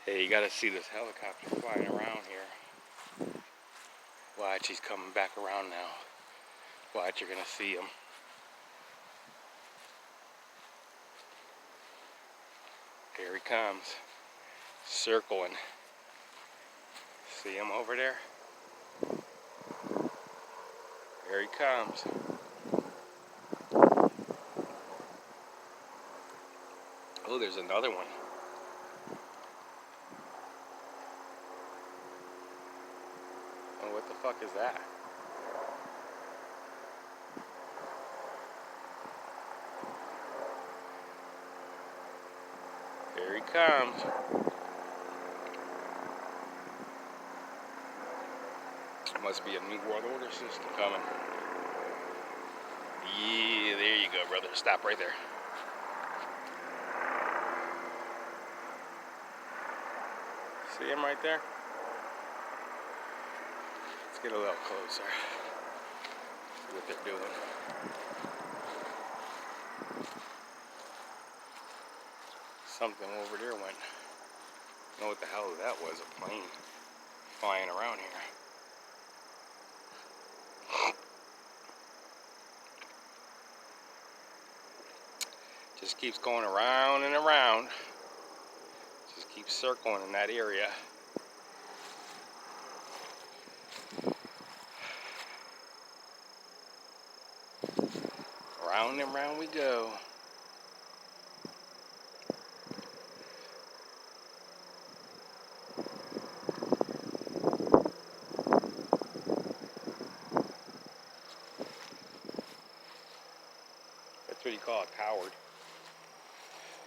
Hey, you gotta see this helicopter flying around here. Watch, he's coming back around now. Watch, you're gonna see him. Here he comes, circling. See him over there? Here he comes. Oh, there's another one. Oh, what the fuck is that? Here he comes. Must be a new world order system coming. Yeah, there you go, brother. Stop right there. See him right there? Let's get a little closer. See what they're doing. Something over there went. I don't know what the hell that was. A plane flying around here. Just keeps going around and around. Just keeps circling in that area. Round and round we go. That's what you call a coward.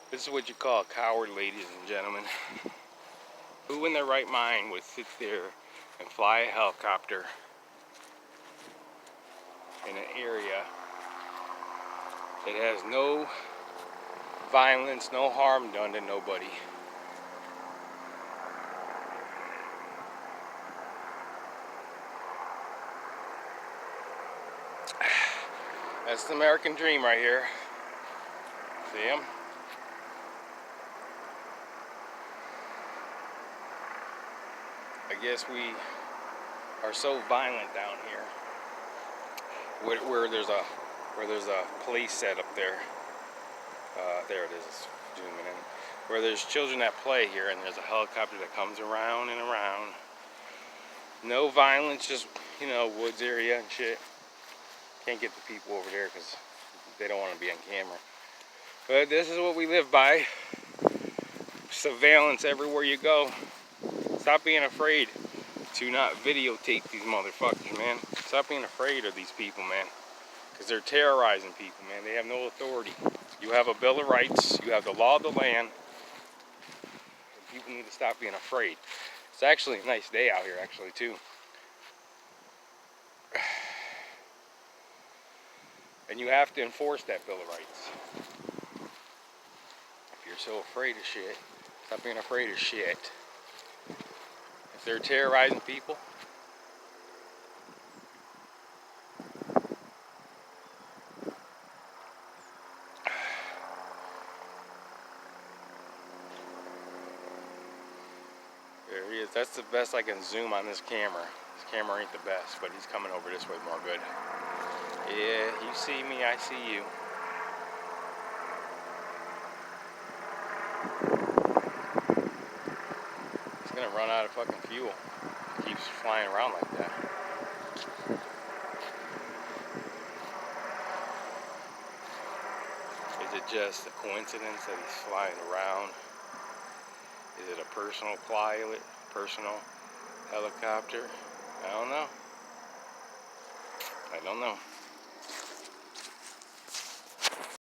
This is what you call a coward, ladies and gentlemen. Who in their right mind would sit there and fly a helicopter in an area that has no violence, no harm done to nobody? That's the American dream right here. See him? I guess we are so violent down here. Where there's a police set up there. There it is, zooming in. Where there's children that play here, and there's a helicopter that comes around and around. No violence, just, you know, woods area and shit. Can't get the people over there because they don't want to be on camera. But this is what we live by. Surveillance everywhere you go. Stop being afraid to not videotape these motherfuckers, man. Stop being afraid of these people, man. Because they're terrorizing people, man. They have no authority. You have a Bill of Rights. You have the law of the land. And people need to stop being afraid. It's actually a nice day out here, actually, too. And you have to enforce that Bill of Rights. If you're so afraid of shit, stop being afraid of shit. If they're terrorizing people, there he is. That's the best I can zoom on this camera. This camera ain't the best, but he's coming over this way more good. Yeah, you see me, I see you. He's gonna run out of fucking fuel. He keeps flying around like that. Is it just a coincidence that he's flying around? Is it a personal pilot, personal helicopter? I don't know.